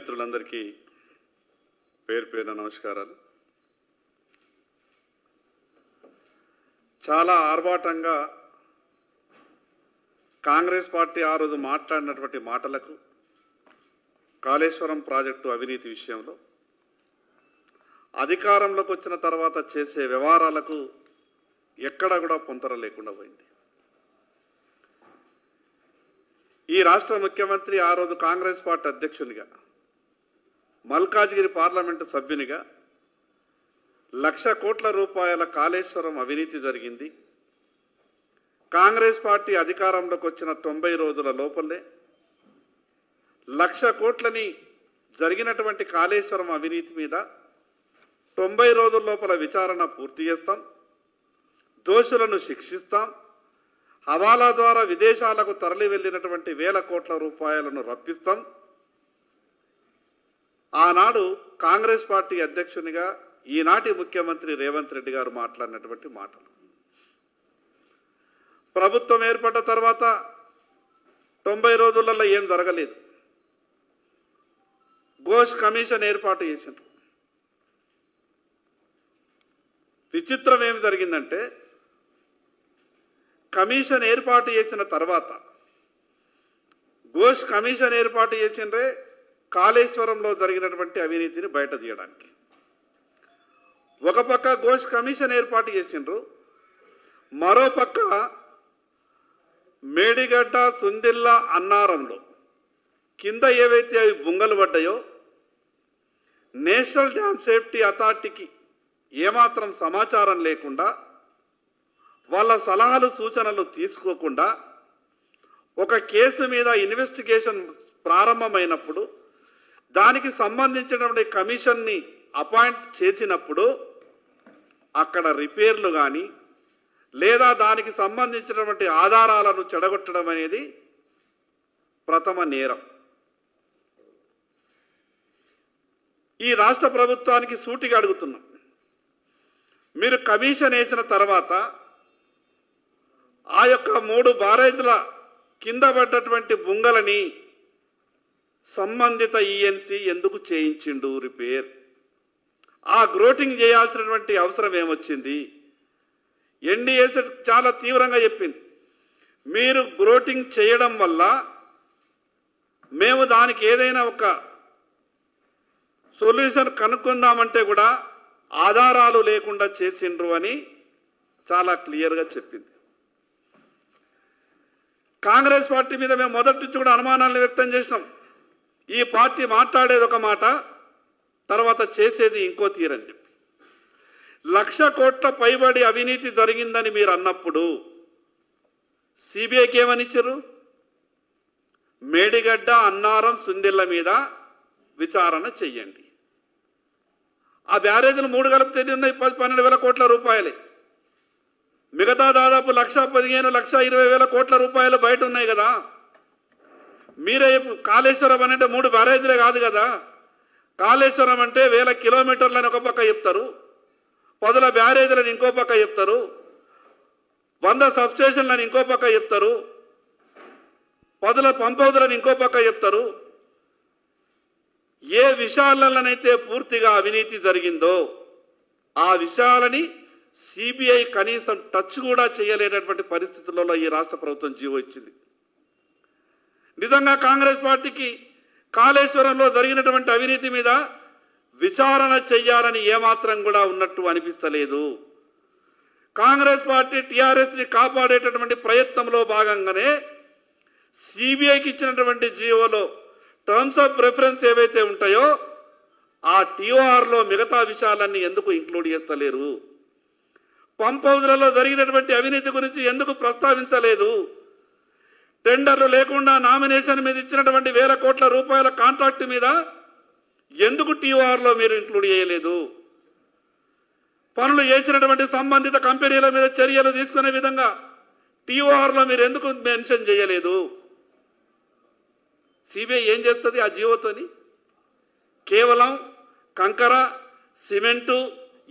మిత్రులందరికీ పేరు పేరున నమస్కారాలు. చాలా ఆర్భాటంగా కాంగ్రెస్ పార్టీ ఆ రోజు మాట్లాడినటువంటి మాటలకు, కాళేశ్వరం ప్రాజెక్టు అవినీతి విషయంలో అధికారంలోకి వచ్చిన తర్వాత చేసే వ్యవహారాలకు ఎక్కడ కూడా పొంతన లేకుండా పోయింది. ఈ రాష్ట్ర ముఖ్యమంత్రి ఆ రోజు కాంగ్రెస్ పార్టీ అధ్యక్షునిగా, మల్కాజ్గిరి పార్లమెంటు సభ్యునిగా 1,00,000 కోట్ల రూపాయల కాళేశ్వరం అవినీతి జరిగింది. కాంగ్రెస్ పార్టీ అధికారంలోకి వచ్చిన 90 రోజుల లోపలే 1,00,000 కోట్లని జరిగినటువంటి కాళేశ్వరం అవినీతి మీద 90 రోజుల లోపల విచారణ పూర్తి చేస్తాం, దోషులను శిక్షిస్తాం, హవాలా ద్వారా విదేశాలకు తరలి వెళ్ళినటువంటి 1,000 కోట్ల రూపాయలను రప్పిస్తాం. ఆనాడు కాంగ్రెస్ పార్టీ అధ్యక్షునిగా ఈనాటి ముఖ్యమంత్రి రేవంత్ రెడ్డి గారు మాట్లాడినటువంటి మాటలు. ప్రభుత్వం ఏర్పడ్డ తర్వాత 90 రోజులలో ఏం జరగలేదు. ఘోష్ కమిషన్ ఏర్పాటు చేసిండ్రు. విచిత్రం ఏమి జరిగిందంటే, కమిషన్ ఏర్పాటు చేసిన తర్వాత, ఘోష్ కమిషన్ ఏర్పాటు చేసిండ్రే కాళేశ్వరంలో జరిగినటువంటి అవినీతిని బయట తీయడానికి. ఒక పక్క ఘోష్ కమిషన్ ఏర్పాటు చేసిండ్రు, మరో పక్క మేడిగడ్డ, సుందిల్ల, అన్నారంలో కింద ఏవైతే అవి బుంగలు పడ్డాయో నేషనల్ డ్యామ్ సేఫ్టీ అథారిటీకి ఏమాత్రం సమాచారం లేకుండా, వాళ్ళ సలహాలు సూచనలు తీసుకోకుండా ఒక కేసు మీద ఇన్వెస్టిగేషన్ ప్రారంభమైనప్పుడు దానికి సంబంధించినటువంటి కమిషన్ని అపాయింట్ చేసినప్పుడు అక్కడ రిపేర్లు కానీ లేదా దానికి సంబంధించినటువంటి ఆధారాలను చెడగొట్టడం అనేది ప్రథమ నేరం. ఈ రాష్ట్ర ప్రభుత్వానికి సూటిగా అడుగుతున్నాం, మీరు కమిషన్ వేసిన తర్వాత ఆ యొక్క 3 బారేజ్ల కింద పడ్డటువంటి బుంగలని సంబంధిత ఈఎన్సీ ఎందుకు చేయించిండు రిపేర్? ఆ గ్రోటింగ్ చేయాల్సినటువంటి అవసరం ఏమొచ్చింది? ఎన్డీఏసీ చాలా తీవ్రంగా చెప్పింది, మీరు గ్రోటింగ్ చేయడం వల్ల మేము దానికి ఏదైనా ఒక సొల్యూషన్ కనుక్కుందామంటే కూడా ఆధారాలు లేకుండా చేసిండ్రు అని చాలా క్లియర్గా చెప్పింది. కాంగ్రెస్ పార్టీ మీద మేము మొదటి నుంచి కూడా అనుమానాలను వ్యక్తం చేసినాం. ఈ పార్టీ మాట్లాడేది ఒక మాట, తర్వాత చేసేది ఇంకో తీరని చెప్పి. 1,00,000 కోట్ల పైబడి అవినీతి జరిగిందని మీరు అన్నప్పుడు సిబిఐకి ఏమనిచ్చారు? మేడిగడ్డ, అన్నారం, సుందిల్ల మీద విచారణ చెయ్యండి. ఆ బ్యారేజీలు 3 కలిపితే ఉన్నాయి 12,000 కోట్ల రూపాయలే. మిగతా దాదాపు 1,15,000, 1,20,000 కోట్ల రూపాయలు బయట ఉన్నాయి కదా. మీరే కాళేశ్వరం అంటే 3 బ్యారేజీలే కాదు కదా. కాళేశ్వరం అంటే 1,000 కిలోమీటర్లని ఒక పక్క చెప్తారు, 10 బ్యారేజీలను ఇంకో పక్క చెప్తారు, 100 సబ్స్టేషన్లను ఇంకో పక్క చెప్తారు, 10 పంప్ హౌజులను ఇంకో పక్క చెప్తారు. ఏ విషయాలనైతే పూర్తిగా అవినీతి జరిగిందో ఆ విషయాలని సిబిఐ కనీసం టచ్ కూడా చేయలేనటువంటి పరిస్థితులలో ఈ రాష్ట్ర ప్రభుత్వం జీవో ఇచ్చింది. నిజంగా కాంగ్రెస్ పార్టీకి కాళేశ్వరంలో జరిగినటువంటి అవినీతి మీద విచారణ చెయ్యాలని ఏమాత్రం కూడా ఉన్నట్టు అనిపిస్తలేదు. కాంగ్రెస్ పార్టీ టీఆర్ఎస్ని కాపాడేటటువంటి ప్రయత్నంలో భాగంగానే సిబిఐకి ఇచ్చినటువంటి జీవోలో టర్మ్స్ ఆఫ్ ప్రిఫరెన్స్ ఏవైతే ఉంటాయో ఆ టీఓఆర్లో మిగతా విషయాలన్నీ ఎందుకు ఇంక్లూడ్ చేస్తలేరు? పంప్ హౌజ్లలో జరిగినటువంటి అవినీతి గురించి ఎందుకు ప్రస్తావించలేదు? టెండర్లు లేకుండా నామినేషన్ మీద ఇచ్చినటువంటి 1,000 కోట్ల రూపాయల కాంట్రాక్ట్ మీద ఎందుకు టీఓఆర్లో మీరు ఇంక్లూడ్ చేయలేదు? పనులు చేసినటువంటి సంబంధిత కంపెనీల మీద చర్యలు తీసుకునే విధంగా టీఓఆర్లో మీరు ఎందుకు మెన్షన్ చేయలేదు? సిబిఐ ఏం చేస్తుంది ఆ జీవోతోని? కేవలం కంకర, సిమెంటు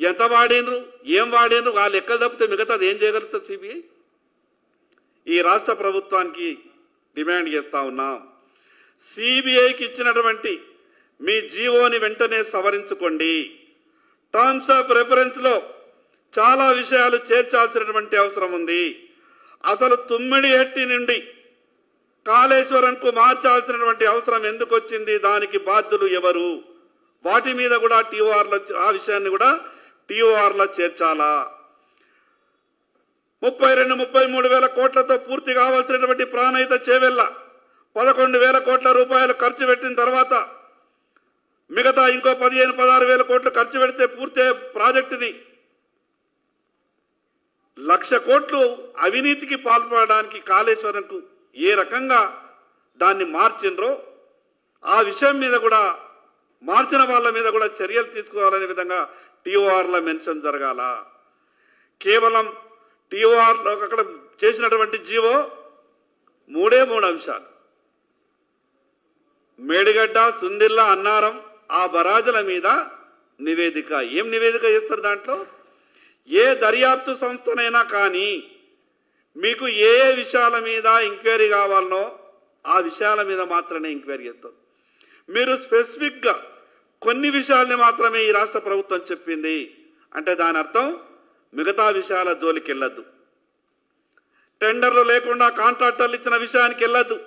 ఎంత వాడినరు, ఏం వాడినరు, ఆ లెక్కలు తప్పితే మిగతాది ఏం చేయగలుగుతుంది సిబిఐ? ఈ రాష్ట్ర ప్రభుత్వానికి డిమాండ్ చేస్తా ఉన్నాం, సిబిఐకి ఇచ్చినటువంటి మీ జీవోని వెంటనే సవరించుకోండి. టర్మ్స్ ఆఫ్ రెఫరెన్స్ లో చాలా విషయాలు చేర్చాల్సినటువంటి అవసరం ఉంది. అసలు తుమ్మిడిహట్టి నుండి కాళేశ్వరంకు మార్చాల్సినటువంటి అవసరం ఎందుకు వచ్చింది, దానికి బాధ్యులు ఎవరు, వాటి మీద కూడా టీఓఆర్లో ఆ విషయాన్ని కూడా టీఓఆర్లో చేర్చాలా. 32-33 వేల కోట్లతో పూర్తి కావాల్సినటువంటి ప్రాణహిత చేవెళ్ళ 11,000 కోట్ల రూపాయలు ఖర్చు పెట్టిన తర్వాత మిగతా ఇంకో 15-16 వేల కోట్లు ఖర్చు పెడితే పూర్తి ప్రాజెక్టుని 1,00,000 కోట్లు అవినీతికి పాల్పడడానికి కాళేశ్వరంకు ఏ రకంగా దాన్ని మార్చిండ్రో ఆ విషయం మీద కూడా మార్చిన వాళ్ళ మీద కూడా చర్యలు తీసుకోవాలనే విధంగా టీఓఆర్లో మెన్షన్ జరగాల. కేవలం టీఓఆర్లో అక్కడ చేసినటువంటి జీవో 3 అంశాలు. మేడిగడ్డ, సుందిల్ల, అన్నారం ఆ బరాజుల మీద నివేదిక. ఏం నివేదిక చేస్తారు దాంట్లో? ఏ దర్యాప్తు సంస్థనైనా కానీ మీకు ఏ విషయాల మీద ఎంక్వైరీ కావాలనో ఆ విషయాల మీద మాత్రమే ఎంక్వైరీ చేస్తారు. మీరు స్పెసిఫిక్గా కొన్ని విషయాల్ని మాత్రమే ఈ రాష్ట్ర ప్రభుత్వం చెప్పింది అంటే దాని అర్థం మిగతా విషయాల జోలికి వెళ్ళద్దు. టెండర్లు లేకుండా కాంట్రాక్టర్లు ఇచ్చిన విషయానికి వెళ్ళద్దు.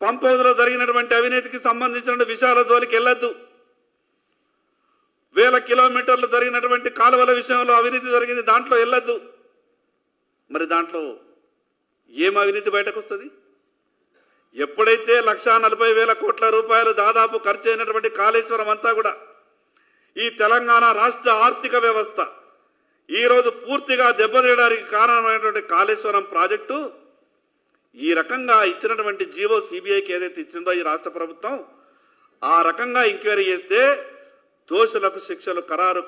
పంప్ హౌస్లో జరిగినటువంటి అవినీతికి సంబంధించిన విషయాల జోలికి వెళ్ళద్దు. 1000 కిలోమీటర్లు జరిగినటువంటి కాలువల విషయంలో అవినీతి జరిగింది, దాంట్లో వెళ్ళద్దు. మరి దాంట్లో ఏం అవినీతి బయటకు వస్తుంది? ఎప్పుడైతే 1,40,000 కోట్ల రూపాయలు దాదాపు ఖర్చు అయినటువంటి కాళేశ్వరం అంతా కూడా ఈ తెలంగాణ రాష్ట్ర ఆర్థిక వ్యవస్థ ఈరోజు పూర్తిగా దెబ్బతీయడానికి కారణమైనటువంటి కాళేశ్వరం ప్రాజెక్టు ఈ రకంగా ఇచ్చినటువంటి జీవో సిబిఐకి ఏదైతే ఇచ్చిందో ఈ రాష్ట్ర ప్రభుత్వం ఆ రకంగా ఎంక్వైరీ చేస్తే దోషులకు శిక్షలు ఖరారు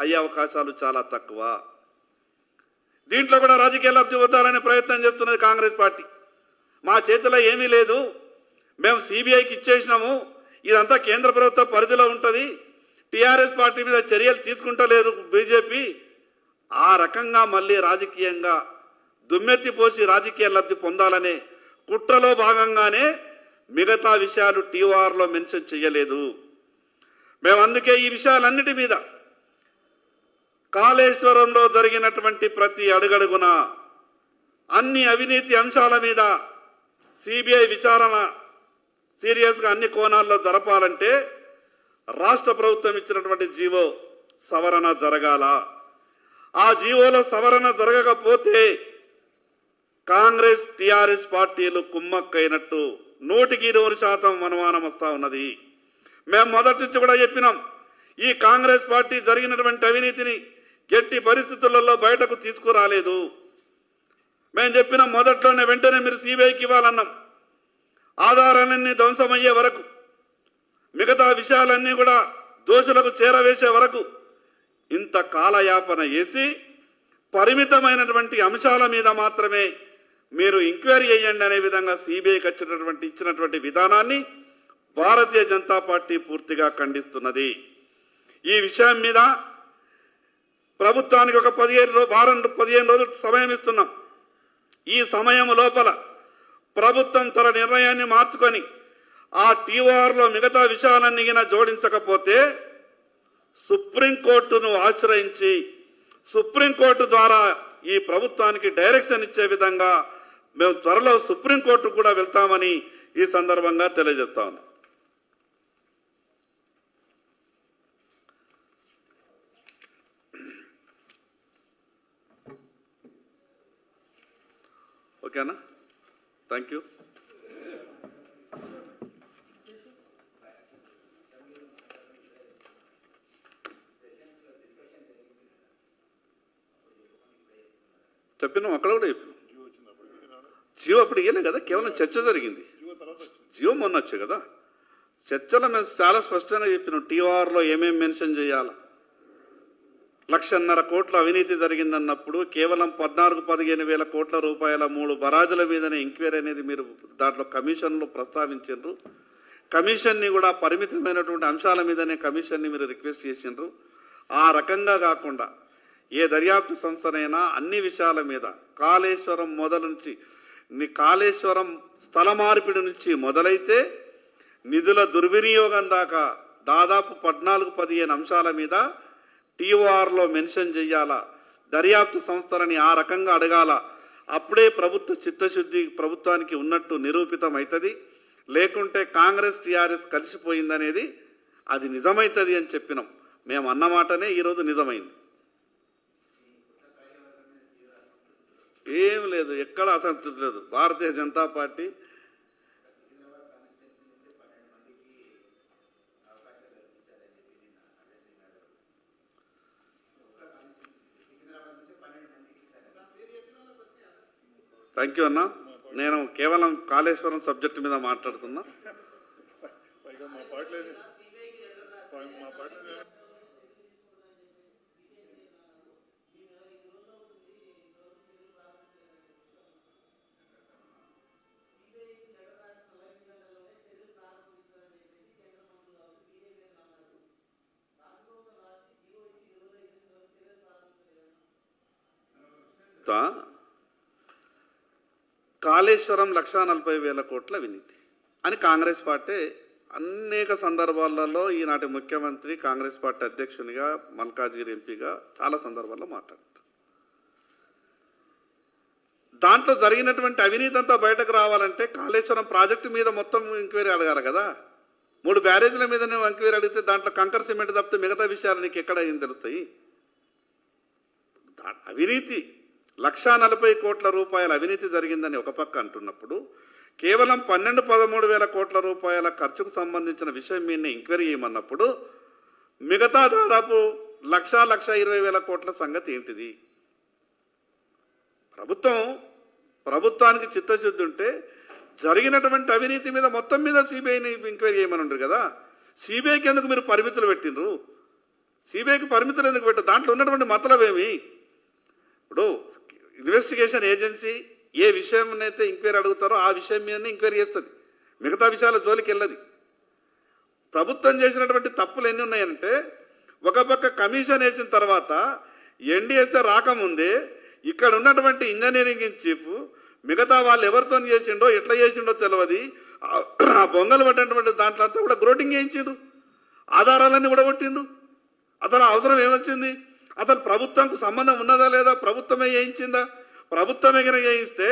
అయ్యే అవకాశాలు చాలా తక్కువ. దీంట్లో కూడా రాజకీయ లబ్ధి పొందాలనే ప్రయత్నం చేస్తున్నది కాంగ్రెస్ పార్టీ. మా చేతిలో ఏమీ లేదు, మేము సిబిఐకి ఇచ్చేసినాము, ఇదంతా కేంద్ర ప్రభుత్వ పరిధిలో ఉంటుంది, టీఆర్ఎస్ పార్టీ మీద చర్యలు తీసుకుంటలేదు బీజేపీ. ఆ రకంగా మళ్ళీ రాజకీయంగా దుమ్మెత్తిపోసి రాజకీయ లబ్ధి పొందాలనే కుట్రలో భాగంగానే మిగతా విషయాలు టీఓఆర్లో మెన్షన్ చేయలేదు. మేము అందుకే ఈ విషయాలన్నిటి మీద కాళేశ్వరంలో జరిగినటువంటి ప్రతి అడుగడుగున అన్ని అవినీతి అంశాల మీద సిబిఐ విచారణ సీరియస్గా అన్ని కోణాల్లో జరపాలంటే రాష్ట్ర ప్రభుత్వం ఇచ్చినటువంటి జీవో సవరణ జరగాల. ఆ జీవోలో సవరణ జరగకపోతే కాంగ్రెస్ టీఆర్ఎస్ పార్టీలు కుమ్మక్కైనట్టు 100% అనుమానం వస్తా ఉన్నది. మేము మొదటి నుంచి కూడా చెప్పినాం, ఈ కాంగ్రెస్ పార్టీ జరిగినటువంటి అవినీతిని ఎట్టి పరిస్థితులలో బయటకు తీసుకురాలేదు. మేము చెప్పిన మొదట్లోనే వెంటనే మీరు సిబిఐకి ఇవ్వాలన్నాం. ఆధారాలన్నీ ధ్వంసమయ్యే వరకు, మిగతా విషయాలన్నీ కూడా దోషులకు చేరవేసే వరకు ఇంత కాలయాపన చేసి పరిమితమైనటువంటి అంశాల మీద మాత్రమే మీరు ఎంక్వైరీ చేయండి అనే విధంగా సిబిఐకి ఇచ్చినటువంటి విధానాన్ని భారతీయ జనతా పార్టీ పూర్తిగా ఖండిస్తున్నది. ఈ విషయం మీద ప్రభుత్వానికి ఒక 15 రోజులు సమయం ఇస్తున్నాం. ఈ సమయం లోపల ప్రభుత్వం తన నిర్ణయాన్ని మార్చుకొని ఆ టీఓఆర్లో మిగతా విషయాలన్నీ జోడించకపోతే సుప్రీంకోర్టును ఆశ్రయించి సుప్రీంకోర్టు ద్వారా ఈ ప్రభుత్వానికి డైరెక్షన్ ఇచ్చే విధంగా మేము త్వరలో సుప్రీంకోర్టు కూడా వెళ్తామని ఈ సందర్భంగా తెలియజేస్తా ఉన్నాం. ఓకేనా? Thank you. చెప్పినాం, అక్కడ కూడా చెప్పినాం. జియో అప్పుడు ఇయ్యలే కదా, కేవలం చర్చ జరిగింది. జియో మొన్న వచ్చే కదా, చర్చలో మేము చాలా స్పష్టంగా చెప్పినాం టీఆర్లో ఏమేమి మెన్షన్ చేయాలి. 1,50,000 కోట్ల అవినీతి జరిగిందన్నప్పుడు కేవలం 14-15 వేల కోట్ల రూపాయల 3 బరాజుల మీదనే ఎంక్వైరీ అనేది మీరు దాంట్లో కమిషన్లో ప్రస్తావించారు. కమిషన్ని కూడా పరిమితమైనటువంటి అంశాల మీదనే కమిషన్ని మీరు రిక్వెస్ట్ చేసిండ్రు. ఆ రకంగా కాకుండా ఏ దర్యాప్తు సంస్థనైనా అన్ని విషయాల మీద కాళేశ్వరం మొదలు నుంచి కాళేశ్వరం స్థల మార్పిడి నుంచి మొదలైతే నిధుల దుర్వినియోగం దాకా దాదాపు 14-15 అంశాల మీద టీఓఆర్లో మెన్షన్ చేయాలా, దర్యాప్తు సంస్థలని ఆ రకంగా అడగాల. అప్పుడే ప్రభుత్వ చిత్తశుద్ధి ప్రభుత్వానికి ఉన్నట్టు నిరూపితం అవుతుంది. లేకుంటే కాంగ్రెస్ టీఆర్ఎస్ కలిసిపోయిందనేది అది నిజమవుతుంది అని చెప్పినాం. మేము అన్నమాటనే ఈరోజు నిజమైంది. ఏం లేదు, ఎక్కడ అసంతృప్తి లేదు. Bharatiya Janata party thank you అన్న. నేను కేవలం కాళేశ్వరం సబ్జెక్టు మీద మాట్లాడుతున్నా. కాళేశ్వరం 1,40,000 కోట్ల అవినీతి అని కాంగ్రెస్ పార్టీ అనేక సందర్భాలలో ఈనాటి ముఖ్యమంత్రి, కాంగ్రెస్ పార్టీ అధ్యక్షునిగా, మల్కాజ్గిరి ఎంపీగా చాలా సందర్భాల్లో మాట్లాడారు. దాంట్లో జరిగినటువంటి అవినీతి అంతా బయటకు రావాలంటే కాళేశ్వరం ప్రాజెక్టు మీద మొత్తం ఎంక్వైరీ అడగాలి కదా. 3 బ్యారేజీల మీద నువ్వు ఎంక్వైరీ అడిగితే దాంట్లో కంకర్ సిమెంట్ తప్పితే మిగతా విషయాలు నీకు ఎక్కడ ఏం తెలుస్తాయి? అవినీతి 1,40,000 కోట్ల రూపాయల అవినీతి జరిగిందని ఒక పక్క అంటున్నప్పుడు, కేవలం 12-13 కోట్ల రూపాయల ఖర్చుకు సంబంధించిన విషయం మీద ఎంక్వైరీ చేయమన్నప్పుడు మిగతా దాదాపు 1,20,000 కోట్ల సంగతి ఏంటిది? ప్రభుత్వానికి చిత్తశుద్ధి ఉంటే జరిగినటువంటి అవినీతి మీద మొత్తం మీద సిబిఐని ఎంక్వైరీ చేయమని ఉండరు కదా. సిబిఐకి ఎందుకు మీరు పరిమితులు పెట్టినరు? సిబిఐకి పరిమితులు ఎందుకు పెట్టారు? దాంట్లో ఉన్నటువంటి మతలబ్ ఏమి? ఇప్పుడు ఇన్వెస్టిగేషన్ ఏజెన్సీ ఏ విషయం అయితే ఎంక్వైరీ అడుగుతారో ఆ విషయం మీదనే ఎంక్వైరీ చేస్తుంది, మిగతా విషయాల జోలికి వెళ్ళదు. ప్రభుత్వం చేసినటువంటి తప్పులు ఎన్ని ఉన్నాయంటే, ఒక పక్క కమిషన్ వేసిన తర్వాత ఎన్డీఎస్ఏ రాకముందే ఇక్కడ ఉన్నటువంటి ఇంజనీరింగ్ చీఫ్ మిగతా వాళ్ళు ఎవరితో చేసిండో ఎట్లా చేసిండో తెలియదు, ఆ బొంగలు పట్టినటువంటి దాంట్లో అంతా కూడా గ్రోటింగ్ చేయించిండు, ఆధారాలన్నీ కూడా కొట్టిండు. అతను అవసరం ఏమొచ్చింది? అసలు ప్రభుత్వంకు సంబంధం ఉన్నదా లేదా? ప్రభుత్వమే చేయించిందా? ప్రభుత్వమే కనుక చేయిస్తే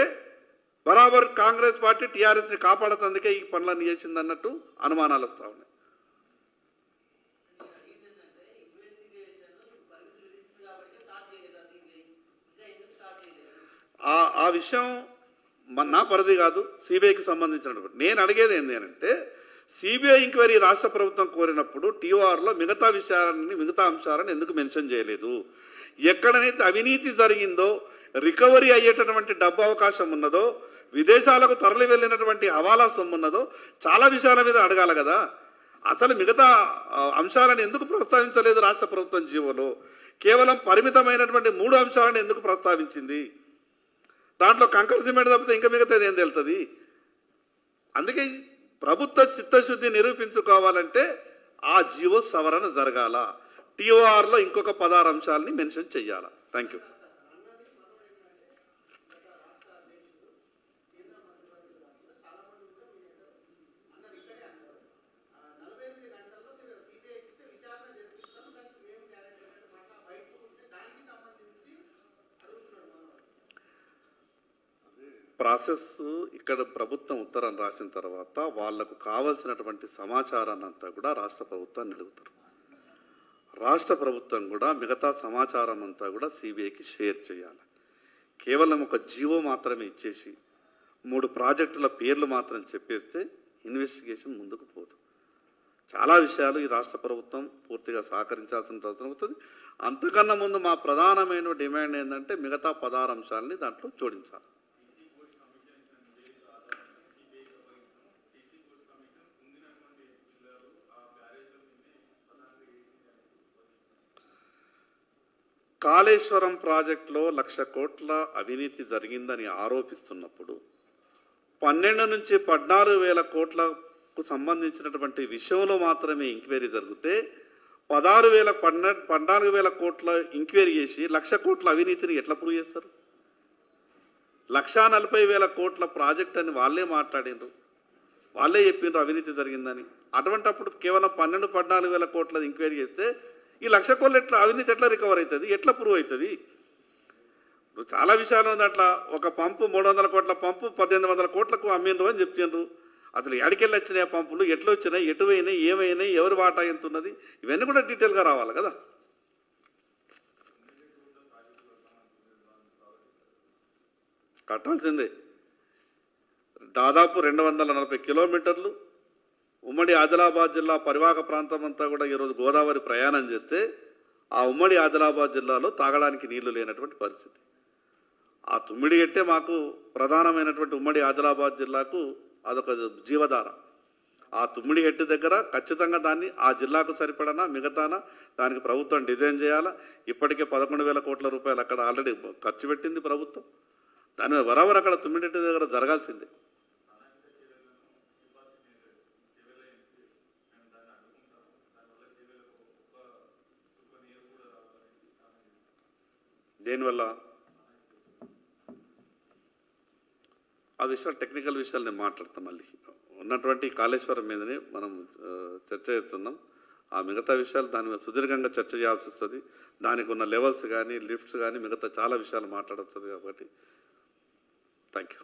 బరాబర్ కాంగ్రెస్ పార్టీ టీఆర్ఎస్ని కాపాడుతందుకే ఈ పనులన్నీ చేసింది అన్నట్టు అనుమానాలు వస్తూ ఉన్నాయి. ఆ విషయం నా పరిధి కాదు, సిబిఐకి సంబంధించినటువంటి. నేను అడిగేది ఏంటి అంటే, సిబిఐ ఎంక్వైరీ రాష్ట్ర ప్రభుత్వం కోరినప్పుడు టీఓఆర్లో మిగతా విషయాలని, మిగతా అంశాలను ఎందుకు మెన్షన్ చేయలేదు? ఎక్కడనైతే అవినీతి జరిగిందో, రికవరీ అయ్యేటటువంటి డబ్బు అవకాశం ఉన్నదో, విదేశాలకు తరలి వెళ్ళినటువంటి హవాలా సొమ్ము ఉన్నదో చాలా విషయాల మీద అడగాలి కదా. అసలు మిగతా అంశాలను ఎందుకు ప్రస్తావించలేదు రాష్ట్ర ప్రభుత్వం జీవోలో? కేవలం పరిమితమైనటువంటి 3 అంశాలను ఎందుకు ప్రస్తావించింది? దాంట్లో కంకర్ సిమెంట్ తప్పితే ఇంకా మిగతాది ఏం తెలుస్తుంది? అందుకే ప్రభుత్వ చిత్తశుద్ధి నిరూపించుకోవాలంటే ఆ జీవో సవరణ జరగాల, టీఓఆర్లో ఇంకొక 16 అంశాలని మెన్షన్ చేయాల. Thank you. ప్రాసెస్ ఇక్కడ ప్రభుత్వం ఉత్తరం రాసిన తర్వాత వాళ్లకు కావలసినటువంటి సమాచారాన్ని అంతా కూడా రాష్ట్ర ప్రభుత్వాన్ని అడుగుతారు. రాష్ట్ర ప్రభుత్వం కూడా మిగతా సమాచారం అంతా కూడా సిబిఐకి షేర్ చేయాలి. కేవలం ఒక జీవో మాత్రమే ఇచ్చేసి 3 ప్రాజెక్టుల పేర్లు మాత్రం చెప్పేస్తే ఇన్వెస్టిగేషన్ ముందుకు పోదు. చాలా విషయాలు ఈ రాష్ట్ర ప్రభుత్వం పూర్తిగా సహకరించాల్సిన అవసరం అవుతుంది. అంతకన్నా ముందు మా ప్రధానమైన డిమాండ్ ఏంటంటే మిగతా 16 అంశాలని దాంట్లో జోడించాలి. కాళేశ్వరం ప్రాజెక్టులో 1,00,000 కోట్ల అవినీతి జరిగిందని ఆరోపిస్తున్నప్పుడు 12-14,000 కోట్లకు సంబంధించినటువంటి విషయంలో మాత్రమే ఎంక్వైరీ జరిగితే 14,000 కోట్ల ఎంక్వైరీ చేసి 1,00,000 కోట్ల అవినీతిని ఎట్లా ప్రూవ్ చేస్తారు? 1,40,000 కోట్ల ప్రాజెక్ట్ అని వాళ్ళే మాట్లాడినారు. వాళ్ళే చెప్పిండ్రు అవినీతి జరిగిందని. అటువంటప్పుడు కేవలం 12-14 వేల కోట్ల ఎంక్వైరీ చేస్తే ఈ 1,00,000 కోట్లు ఎట్లా అవినీతి ఎట్లా రికవర్ అవుతుంది, ఎట్లా ప్రూవ్ అవుతుంది? ఇప్పుడు చాలా విషయాలు ఉంది అట్లా. ఒక పంపు 300 కోట్ల పంపు 1800 కోట్లకు అమ్మిండ్రు అని చెప్తుండ్రు. అసలు ఎడికెళ్ళి వచ్చినాయి ఆ పంపులు, ఎట్లా వచ్చినాయి, ఎటు పోయినాయి, ఏమైనాయి, ఎవరు వాటా ఎంత ఉన్నది, ఇవన్నీ కూడా డీటెయిల్గా రావాలి కదా. కట్టాల్సిందే. దాదాపు 240 కిలోమీటర్లు ఉమ్మడి ఆదిలాబాద్ జిల్లా పరివాహక ప్రాంతం అంతా కూడా ఈరోజు గోదావరి ప్రయాణం చేస్తే ఆ ఉమ్మడి ఆదిలాబాద్ జిల్లాలో తాగడానికి నీళ్లు లేనటువంటి పరిస్థితి. ఆ తుమ్మిడి ఎట్టే మాకు ప్రధానమైనటువంటి ఉమ్మడి ఆదిలాబాద్ జిల్లాకు అదొక జీవధార. ఆ తుమ్మిడి హెట్టు దగ్గర ఖచ్చితంగా దాన్ని ఆ జిల్లాకు సరిపడనా మిగతానా దానికి ప్రభుత్వం డిజైన్ చేయాలా. ఇప్పటికే 11,000 కోట్ల రూపాయలు అక్కడ ఆల్రెడీ ఖర్చు పెట్టింది ప్రభుత్వం. దాని మీద బరాబర్ అక్కడ తుమ్మిడి హెట్టు దగ్గర జరగాల్సిందే. దేనివల్ల ఆ విషయాలు టెక్నికల్ విషయాలు నేను మాట్లాడతాం. మళ్ళీ ఉన్నటువంటి కాళేశ్వరం మీదనే మనం చర్చ చేస్తున్నాం. ఆ మిగతా విషయాలు దాని మీద సుదీర్ఘంగా చర్చ చేయాల్సి వస్తుంది. దానికి ఉన్న లెవెల్స్ కానీ లిఫ్ట్స్ కానీ మిగతా చాలా విషయాలు మాట్లాడొస్తుంది. కాబట్టి థ్యాంక్ యూ.